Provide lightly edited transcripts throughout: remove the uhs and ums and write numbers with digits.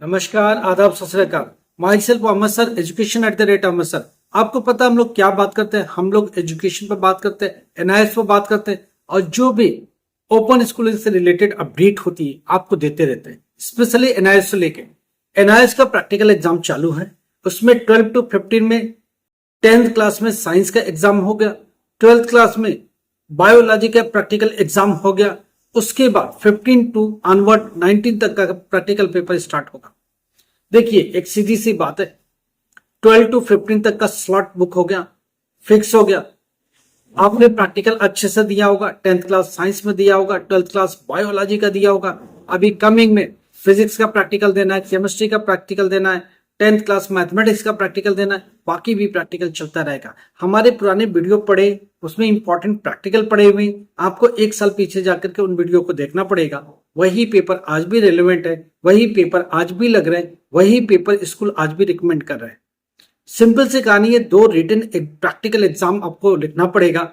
नमस्कार, आदाब, सत श्री अकाल। Myself Ahmad sir, education at the rate Ahmad sir. आपको पता है हम लोग क्या बात करते हैं? हम लोग एजुकेशन पर बात करते हैं, एनआईएस पर बात करते हैं और जो भी ओपन स्कूलिंग से रिलेटेड अपडेट होती है आपको देते रहते हैं, स्पेशली एनआईएस से लेके। एनआईएस का प्रैक्टिकल एग्जाम चालू है, उसमें 12 to 15 में 10th क्लास में साइंस का एग्जाम हो गया, 12th क्लास में बायोलॉजी का प्रैक्टिकल एग्जाम हो गया। उसके बाद 15 टू ऑनवर्ड 19 तक का प्रैक्टिकल पेपर स्टार्ट होगा। देखिए, एक सीधी सी बात है, 12 टू 15 तक का स्लॉट बुक हो गया, फिक्स हो गया। आपने प्रैक्टिकल अच्छे से दिया होगा, 10th क्लास साइंस में दिया होगा, 12th क्लास बायोलॉजी का दिया होगा। अभी कमिंग में फिजिक्स का प्रैक्टिकल देना है, केमिस्ट्री का प्रैक्टिकल देना है, 10th क्लास मैथमेटिक्स का प्रैक्टिकल देना है, बाकी भी प्रैक्टिकल चलता रहेगा। हमारे पुराने वीडियो पढ़े, उसमें इंपॉर्टेंट प्रैक्टिकल पढ़े हुए, आपको एक साल पीछे जाकर के उन वीडियो को देखना पड़ेगा। वही पेपर आज भी रेलेवेंट है, वही पेपर आज भी लग रहे हैं, वही पेपर स्कूल आज भी रिकमेंड कर रहे हैं। सिंपल सी कहानी है, 2 रिटन प्रैक्टिकल एग्जाम आपको लिखना पड़ेगा।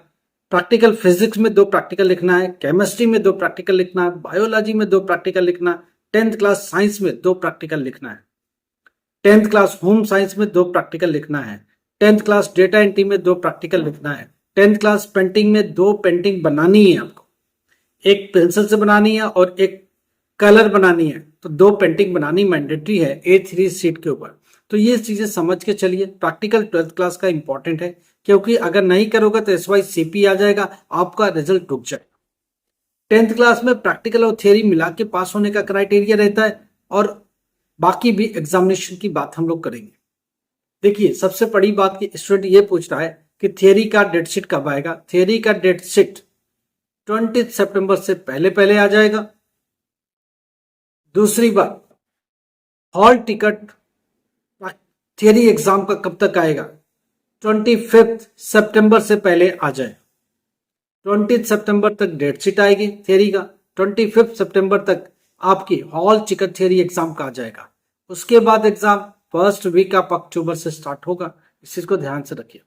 प्रैक्टिकल फिजिक्स में 2 प्रैक्टिकल लिखना है, केमिस्ट्री में 2 प्रैक्टिकल लिखना है, बायोलॉजी में 2 प्रैक्टिकल लिखना है, 10th क्लास साइंस में 2 प्रैक्टिकल लिखना है, 10th क्लास होम साइंस में 2 प्रैक्टिकल लिखना है, 10th क्लास डेटा एंट्री में 2 प्रैक्टिकल लिखना है, 10th क्लास पेंटिंग में 2 पेंटिंग बनानी है आपको, एक पेंसिल से बनानी है और एक कलर बनानी है। तो 2 पेंटिंग बनानी मैंडेटरी है A3 सीट के ऊपर। तो ये चीजें समझ के चलिए। प्रैक्टिकल 12th क्लास का इंपॉर्टेंट है, क्योंकि अगर नहीं करोगे तो SY CP आ जाएगा, आपका रिजल्ट रुक जाएगा। 10th क्लास में प्रैक्टिकल और थियरी मिला के पास होने का क्राइटेरिया रहता है, और बाकी भी एग्जामिनेशन की बात हम लोग करेंगे। देखिए, सबसे बड़ी बात की स्टूडेंट ये पूछ रहा है कि थियरी का डेट शीट कब आएगा। थियरी का डेट शीट 20 सितंबर से पहले पहले आ जाएगा। दूसरी बात, हॉल टिकट थियरी एग्जाम का कब तक आएगा? 25 सितंबर से पहले आ जाए। 20 सितंबर तक डेट शीट आएगी थियरी का, 25 सितंबर तक आपकी हॉल टिकट थियरी एग्जाम का आ जाएगा। उसके बाद exam first week of October से स्टार्ट होगा, इस चीज को ध्यान से रखिए।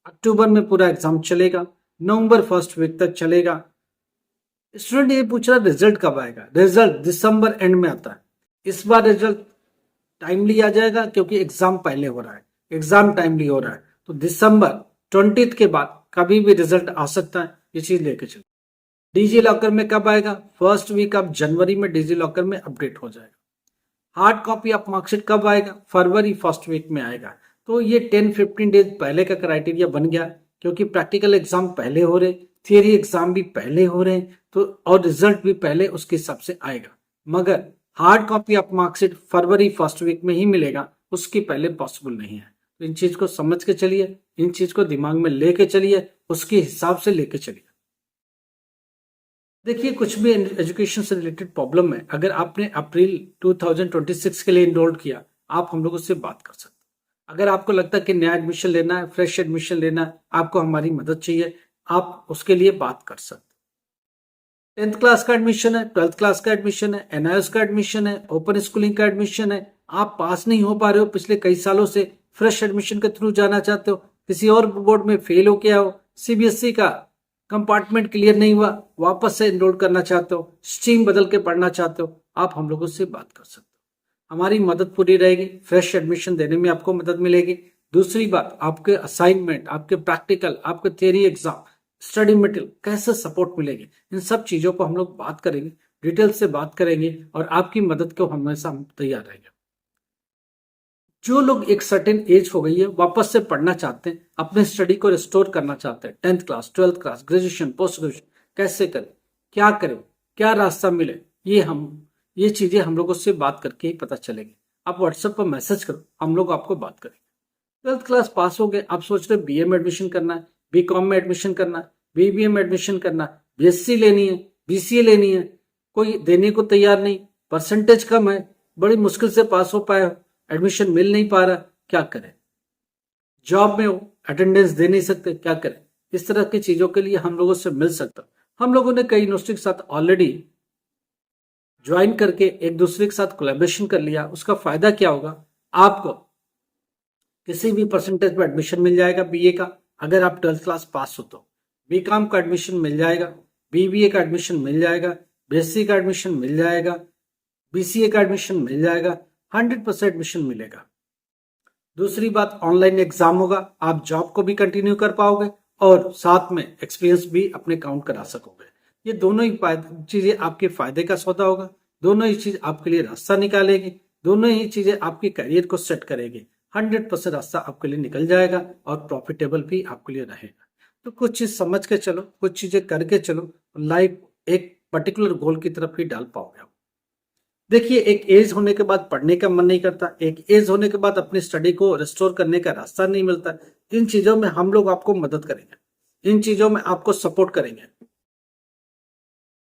अक्टूबर में पूरा एग्जाम चलेगा, नवंबर फर्स्ट वीक तक चलेगा। स्टूडेंट ये पूछ रहा रिजल्ट कब आएगा? रिजल्ट दिसंबर एंड में आता है। इस बार रिजल्ट टाइमली आ जाएगा, क्योंकि एग्जाम पहले हो रहा है, एग्जाम टाइमली हो रहा है। तो दिसंबर 20 के बाद कभी भी रिजल्ट आ सकता है, ये चीज लेके चलो। डिजी लॉकर में कब आएगा? फर्स्ट वीक ऑफ जनवरी में डिजी लॉकर में अपडेट हो जाएगा। हार्ड कॉपी ऑफ मार्कशीट कब आएगा? फरवरी फर्स्ट वीक में आएगा। तो ये 10-15 डेज पहले का क्राइटेरिया बन गया, क्योंकि प्रैक्टिकल एग्जाम पहले हो रहे, थियरी एग्जाम भी पहले हो रहे हैं, तो और रिजल्ट भी पहले उसके हिसाब से आएगा। मगर हार्ड कॉपी ऑफ मार्कशीट फरवरी फर्स्ट वीक में ही मिलेगा, उसके पहले पॉसिबल नहीं है। तो इन चीज को समझ के चलिए, इन चीज को दिमाग में लेके चलिए, उसके हिसाब से लेके चलिए। देखिए, कुछ भी एजुकेशन से रिलेटेड प्रॉब्लम है, अगर आपने अप्रैल 2026 के लिए इनरोल किया, आप हम लोगों से बात कर सकते हैं। अगर आपको लगता है कि नया एडमिशन लेना है, फ्रेश एडमिशन लेना है, आपको हमारी मदद चाहिए, आप उसके लिए बात कर सकते हैं। 10th क्लास का एडमिशन है, 12th क्लास का एडमिशन है, एनआईएस का एडमिशन है, ओपन स्कूलिंग का एडमिशन है, आप पास नहीं हो पा रहे हो पिछले कई सालों से, फ्रेश एडमिशन के थ्रू जाना चाहते हो, किसी और बोर्ड में फेल हो गया हो, सीबीएसई का कंपार्टमेंट क्लियर नहीं हुआ, वापस से एनरोल करना चाहते हो, स्ट्रीम बदल के पढ़ना चाहते हो, आप हम लोगों से बात कर सकते हो। हमारी मदद पूरी रहेगी, फ्रेश एडमिशन देने में आपको मदद मिलेगी। दूसरी बात, आपके असाइनमेंट, आपके प्रैक्टिकल, आपके थियरी एग्जाम, स्टडी मटेरियल कैसे सपोर्ट मिलेगी, इन सब चीजों पर हम लोग बात करेंगे, डिटेल से बात करेंगे, और आपकी मदद को हमेशा हम तैयार रहेंगे। जो लोग एक सर्टेन एज हो गई है, वापस से पढ़ना चाहते हैं, अपने स्टडी को रिस्टोर करना चाहते हैं, 10th class, 12th class, graduation, post graduation कैसे करें, क्या करें, क्या रास्ता मिले, ये चीजें हम लोगों से बात करके ही पता चलेगी। आप व्हाट्सएप पर मैसेज करो, हम लोग आपको बात करेंगे। 12th क्लास पास हो गए, आप सोच रहे बीए में एडमिशन करना है, बीकॉम में एडमिशन करना है, बीबीए में एडमिशन करना है, बीएससी लेनी है, बीसीए लेनी है, कोई देने को तैयार नहीं, परसेंटेज कम है, बड़ी मुश्किल से पास हो पाए हो, एडमिशन मिल नहीं पा रहा, क्या करें? जॉब में हो, अटेंडेंस दे नहीं सकते, क्या करें? इस तरह की चीजों के लिए हम लोगों से मिल सकता। हम लोगों ने कई यूनिवर्सिटी के साथ ऑलरेडी ज्वाइन करके एक दूसरे के साथ कोलैबोरेशन कर लिया। उसका फायदा क्या होगा? आपको किसी भी परसेंटेज में एडमिशन मिल जाएगा बीए का, अगर आप 12th क्लास पास हो तो। बीकॉम का एडमिशन मिल जाएगा, बीबीए का एडमिशन मिल जाएगा, बीएससी का एडमिशन मिल जाएगा, बीसीए का एडमिशन मिल जाएगा। 100% एडमिशन मिलेगा। दूसरी बात, ऑनलाइन एग्जाम होगा, आप जॉब को भी कंटिन्यू कर पाओगे और साथ में एक्सपीरियंस भी अपने काउंट करा सकोगे। ये दोनों ही चीजें आपके फायदे का सौदा होगा, दोनों ही चीज आपके लिए रास्ता निकालेगी, दोनों ही चीजें आपके करियर को सेट करेगी। 100% रास्ता आपके लिए निकल जाएगा और प्रॉफिटेबल भी आपके लिए रहेगा। तो कुछ चीज समझ के चलो, कुछ चीजें करके चलो, लाइफ एक पर्टिकुलर गोल की तरफ ही डाल पाओगे आप। देखिए, एक एज होने के बाद पढ़ने का मन नहीं करता, एक एज होने के बाद अपनी स्टडी को रिस्टोर करने का रास्ता नहीं मिलता। इन चीजों में हम लोग आपको मदद करेंगे, इन चीजों में आपको सपोर्ट करेंगे,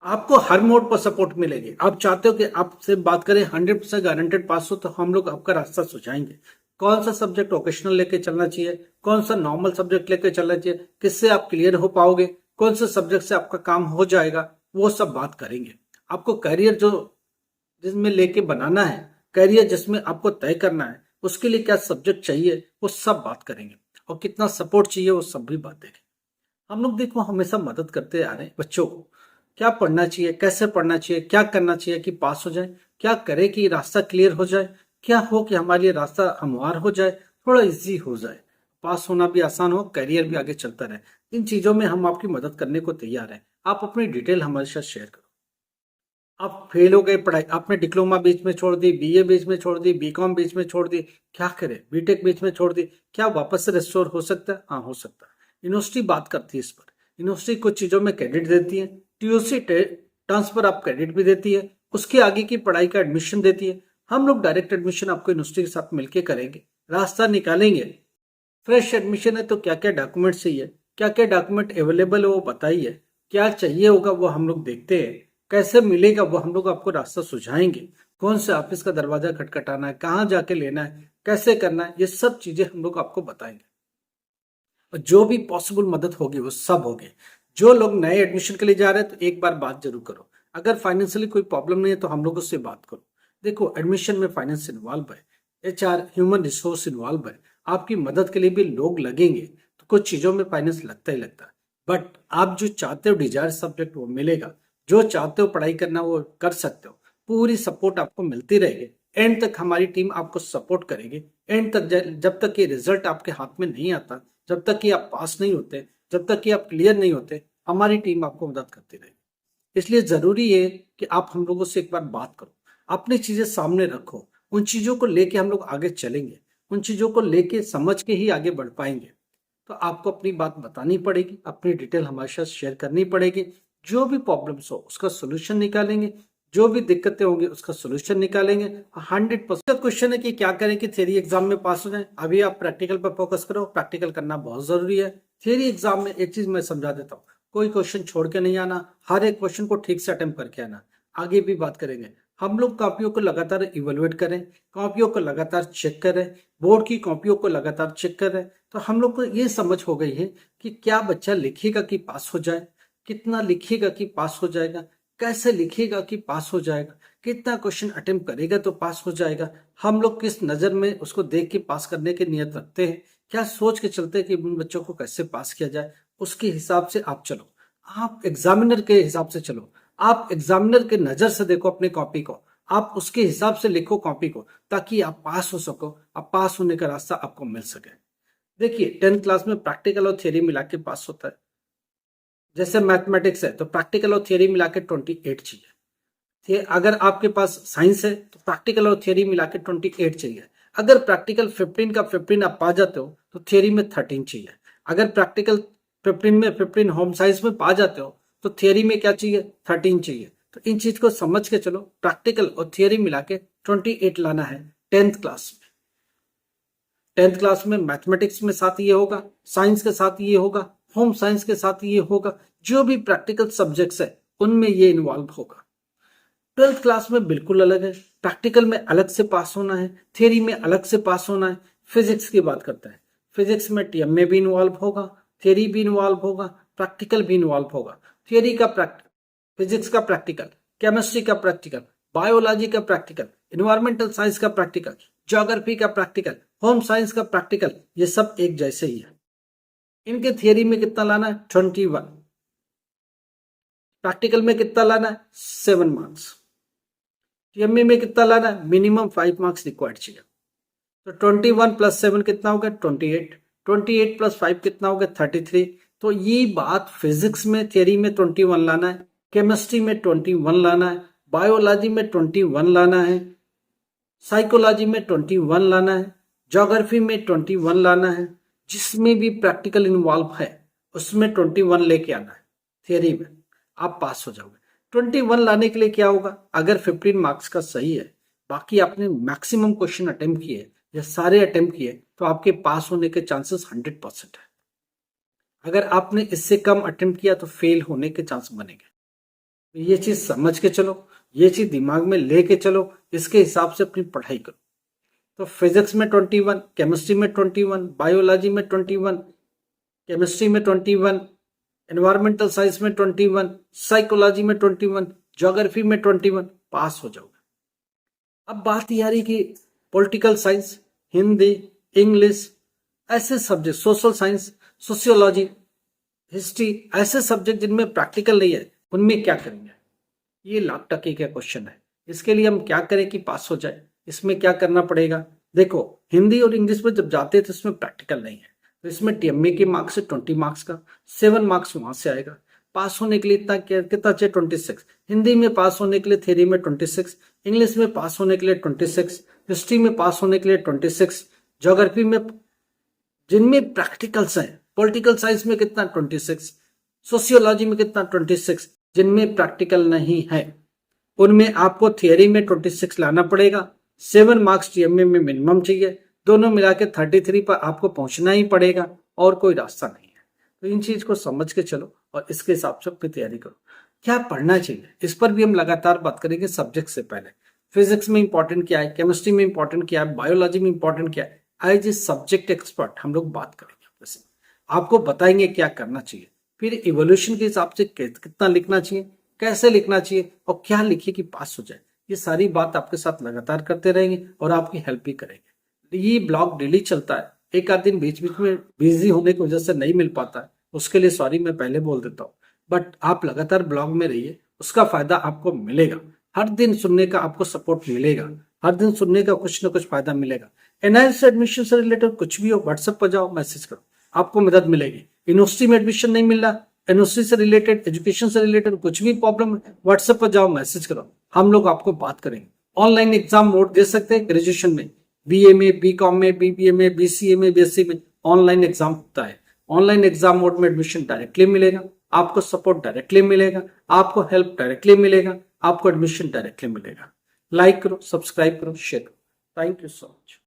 आपको हर मोड पर सपोर्ट मिलेगी। आप चाहते हो कि आपसे बात करें 100% गारंटेड पास हो, तो हम लोग आपका रास्ता सुझाएंगे। कौन सा सब्जेक्ट ओकेशनल लेके चलना चाहिए, कौन सा नॉर्मल सब्जेक्ट लेके चलना चाहिए, किससे आप क्लियर हो पाओगे, कौन से सब्जेक्ट से आपका काम हो जाएगा, वो सब बात करेंगे। आपको करियर जो जिसमें लेके बनाना है, करियर जिसमें आपको तय करना है, उसके लिए क्या सब्जेक्ट चाहिए वो सब बात करेंगे, और कितना सपोर्ट चाहिए वो सब भी बात देंगे। हम लोग देखो हमेशा मदद करते आ रहे हैं बच्चों को, क्या पढ़ना चाहिए, कैसे पढ़ना चाहिए, क्या करना चाहिए कि पास हो जाए, क्या करे कि रास्ता क्लियर हो जाए, क्या हो कि हमारे लिए रास्ता हमवार हो जाए, थोड़ा इजी हो जाए, पास होना भी आसान हो, करियर भी आगे चलता रहे। इन चीजों में हम आपकी मदद करने को तैयार हैं। आप अपनी डिटेल हमारे साथ शेयर करो। आप फेल हो गए पढ़ाई, आपने डिप्लोमा बीच में छोड़ दी, बीए बीच में छोड़ दी, बीकॉम बीच में छोड़ दी, क्या करें, बीटेक बीच में छोड़ दी, क्या वापस से रिस्टोर हो सकता है? हाँ, हो सकता है। यूनिवर्सिटी बात करती है इस पर। यूनिवर्सिटी कुछ चीजों में क्रेडिट देती है, टीओसी ट्रांसफर आप क्रेडिट भी देती है, उसके आगे की पढ़ाई का एडमिशन देती है। हम लोग डायरेक्ट एडमिशन आपको यूनिवर्सिटी के साथ मिलकर करेंगे, रास्ता निकालेंगे। फ्रेश एडमिशन है तो क्या क्या डॉक्यूमेंट चाहिए, क्या क्या डॉक्यूमेंट अवेलेबल है वो बताइए, क्या चाहिए होगा वो हम लोग देखते हैं, कैसे मिलेगा वो हम लोग आपको रास्ता सुझाएंगे, कौन से ऑफिस का दरवाजा खटखटाना है, कहाँ जाके लेना है, कैसे करना है, ये सब चीजें हम लोग आपको बताएंगे। और जो भी पॉसिबल मदद होगी वो सब होगी। जो लोग नए एडमिशन के लिए जा रहे हैं तो एक बार बात जरूर करो, अगर फाइनेंशियली कोई प्रॉब्लम नहीं है तो हम लोगों से बात करो। देखो, एडमिशन में फाइनेंस इन्वॉल्व है, एचआर ह्यूमन रिसोर्स इन्वॉल्व है, आपकी मदद के लिए भी लोग लगेंगे, तो कुछ चीजों में फाइनेंस लगता ही लगता है। बट आप जो चाहते हो डिजायर सब्जेक्ट वो मिलेगा, जो चाहते हो पढ़ाई करना वो कर सकते हो, पूरी सपोर्ट आपको मिलती रहेगी। एंड तक हमारी टीम आपको सपोर्ट करेगी। एंड तक जब तक ये रिजल्ट आपके हाथ में नहीं आता, जब तक कि आप पास नहीं होते, जब तक कि आप क्लियर नहीं होते, हमारी टीम आपको मदद करती रहेगी। इसलिए जरूरी है कि आप हम लोगों से एक बार बात करो, अपनी चीजें सामने रखो, उन चीजों को लेके हम लोग आगे चलेंगे, उन चीजों को लेके समझ के ही आगे बढ़ पाएंगे। तो आपको अपनी बात बतानी पड़ेगी, अपनी डिटेल हमारे साथ शेयर करनी पड़ेगी। जो भी प्रॉब्लम्स हो उसका सोल्यूशन निकालेंगे, जो भी दिक्कतें होंगी उसका सोल्यूशन निकालेंगे। 100% क्वेश्चन है कि क्या करें कि थ्योरी एग्जाम में पास हो जाए। अभी आप प्रैक्टिकल पर फोकस करो, प्रैक्टिकल करना बहुत जरूरी है। थ्योरी एग्जाम में एक चीज मैं समझा देता हूँ, कोई क्वेश्चन छोड़ के नहीं आना, हर एक क्वेश्चन को ठीक से अटेम्प्ट करके आना। आगे भी बात करेंगे, हम लोग कॉपियों को लगातार इवेलुएट करें, कॉपियों को लगातार चेक करें, बोर्ड की कॉपियों को लगातार चेक करें। तो हम लोग को ये समझ हो गई है कि क्या बच्चा लिखेगा कि पास हो जाए, कितना लिखेगा कि पास हो जाएगा, कैसे लिखेगा कि पास हो जाएगा, कितना क्वेश्चन अटेम्प्ट करेगा तो पास हो जाएगा, हम लोग किस नजर में उसको देख के पास करने की नियत रखते हैं, क्या सोच के चलते हैं कि उन बच्चों को कैसे पास किया जाए, उसके हिसाब से आप चलो। आप एग्जामिनर के हिसाब से चलो, आप एग्जामिनर के नजर से देखो अपनी कॉपी को, आप उसके हिसाब से लिखो कॉपी को, ताकि आप पास हो सको, आप पास होने का रास्ता आपको मिल सके। देखिए, 10th क्लास में प्रैक्टिकल और थियरी मिला के पास होता है। जैसे मैथमेटिक्स है तो प्रैक्टिकल और थियरी मिला के 28 चाहिए। अगर आपके पास साइंस है तो प्रैक्टिकल और थियरी मिला के 28 चाहिए। अगर प्रैक्टिकल 15 का 15 आप पा जाते हो तो थियरी में 13 चाहिए। अगर प्रैक्टिकल 15 में 15 होम साइंस में पा जाते हो तो थियरी में क्या चाहिए, 13 चाहिए। तो इन चीज को समझ के चलो, प्रैक्टिकल और थियरी मिला के 28 लाना है 10th क्लास में। 10th क्लास में मैथमेटिक्स में साथ ये होगा, साइंस के साथ ये होगा, होम साइंस के साथ ये होगा, जो भी प्रैक्टिकल सब्जेक्ट्स है उनमें ये इन्वॉल्व होगा। 12th क्लास में बिल्कुल अलग है, प्रैक्टिकल में अलग से पास होना है, थियरी में अलग से पास होना है। फिजिक्स की बात करते हैं, फिजिक्स में टीएम में भी इन्वॉल्व होगा, थियरी भी इन्वॉल्व होगा, प्रैक्टिकल भी इन्वॉल्व होगा। थियरी का प्रैक्टिकल, फिजिक्स का प्रैक्टिकल, केमिस्ट्री का प्रैक्टिकल, बायोलॉजी का प्रैक्टिकल, इन्वायरमेंटल साइंस का प्रैक्टिकल, ज्योग्राफी का प्रैक्टिकल, होम साइंस का प्रैक्टिकल, ये सब एक जैसे ही है। इनके थियरी में कितना लाना है, 21। प्रैक्टिकल में कितना लाना है, 7 मार्क्स। टीएमए में कितना लाना है, मिनिमम 5 मार्क्स रिक्वायर्ड चाहिए। तो 21 + 7 कितना हो गया, 28, 28 + 5 कितना हो गया, 33। तो ये बात फिजिक्स में थियरी में 21 लाना है, केमिस्ट्री में 21 लाना है, बायोलॉजी में 21 लाना है, साइकोलॉजी में 21 लाना है, ज्योग्राफी में 21 लाना है, जिसमें भी प्रैक्टिकल इन्वॉल्व है उसमें 21 लेके आना है। थियरी में आप पास हो जाओगे। 21 लाने के लिए क्या होगा, अगर 15 मार्क्स का सही है, बाकी आपने मैक्सिमम क्वेश्चन अटेम्प्ट किए या सारे अटेम्प्ट किए, तो आपके पास होने के चांसेस 100% है। अगर आपने इससे कम अटेम्प्ट किया तो फेल होने के चांस बनेंगे। तो ये चीज समझ के चलो, ये चीज दिमाग में लेके चलो, इसके हिसाब से अपनी पढ़ाई करो। तो फिजिक्स में 21, केमिस्ट्री में 21, बायोलॉजी में 21, केमिस्ट्री में 21, एनवायरमेंटल साइंस में 21, साइकोलॉजी में 21, ज्योग्राफी में 21, पास हो जाओगे। अब बात ये आ रही कि पॉलिटिकल साइंस, हिंदी, इंग्लिश, ऐसे subject, social science, sociology, history, ऐसे सब्जेक्ट जिनमें प्रैक्टिकल नहीं है, उनमें क्या करेंगे? ये लाख टके का क्वेश्चन है। इसके लिए हम क्या करें कि पास हो जाए? इसमें क्या करना पड़ेगा? देखो, हिंदी और इंग्लिश में जब जाते हैं तो इसमें प्रैक्टिकल नहीं है, तो इसमें टीएमए के मार्क्स है 20 मार्क्स का, 7 मार्क्स वहां से आएगा। पास होने के लिए इतना कितना चाहिए, 26। हिंदी में पास होने के लिए थ्योरी में 26, इंग्लिश में पास होने के लिए 26, हिस्ट्री में पास होने के लिए 26, ज्योग्राफी में जिनमें प्रैक्टिकल्स हैं, पॉलिटिकल साइंस में कितना, 26, सोशियोलॉजी में कितना, 26, जिनमें प्रैक्टिकल नहीं है उनमें आपको थियरी में 26 लाना पड़ेगा। 7 मार्क्स टीएमए में मिनिमम चाहिए, दोनों मिला के 33 पर आपको पहुंचना ही पड़ेगा और कोई रास्ता नहीं है। तो इन चीज को समझ के चलो और इसके हिसाब से अपनी तैयारी करो। क्या पढ़ना चाहिए, इस पर भी हम लगातार बात करेंगे सब्जेक्ट से पहले। फिजिक्स में इंपॉर्टेंट क्या है, केमिस्ट्री में इंपॉर्टेंट क्या है, बायोलॉजी में इंपॉर्टेंट क्या है, एज ए सब्जेक्ट एक्सपर्ट हम लोग बात करेंगे आपसे, आपको बताएंगे क्या करना चाहिए, फिर इवोल्यूशन के हिसाब से कितना लिखना चाहिए, कैसे लिखना चाहिए और क्या लिखिए कि पास हो जाए। ये सारी बात आपके साथ लगातार करते रहेंगे और आपकी हेल्प भी करेंगे। ये ब्लॉग डेली चलता है, एक आध दिन बीच बीच में बिजी होने की वजह से नहीं मिल पाता है, उसके लिए सॉरी, मैं पहले बोल देता हूँ। बट आप लगातार ब्लॉग में रहिए, उसका फायदा आपको मिलेगा। हर दिन सुनने का आपको सपोर्ट मिलेगा, हर दिन सुनने का कुछ ना कुछ फायदा मिलेगा। एनआईएस एडमिशन से रिलेटेड कुछ भी हो, व्हाट्सएप पर जाओ, मैसेज करो, आपको मदद मिलेगी। यूनिवर्सिटी में एडमिशन नहीं मिल रहा, यूनिवर्सिटी से रिलेटेड, एजुकेशन से रिलेटेड कुछ भी प्रॉब्लम है, व्हाट्सएप पर जाओ, मैसेज करो, हम लोग आपको बात करेंगे। ऑनलाइन एग्जाम मोड दे सकते हैं ग्रेजुएशन में, बीए में, बीकॉम में, बीबीए में, बीसीए में, बीएससी में ऑनलाइन एग्जाम होता है। ऑनलाइन एग्जाम मोड में एडमिशन डायरेक्टली मिलेगा, आपको सपोर्ट डायरेक्टली मिलेगा, आपको हेल्प डायरेक्टली मिलेगा, आपको एडमिशन डायरेक्टली मिलेगा। लाइक करो, सब्सक्राइब करो, शेयर करो। Thank you so much.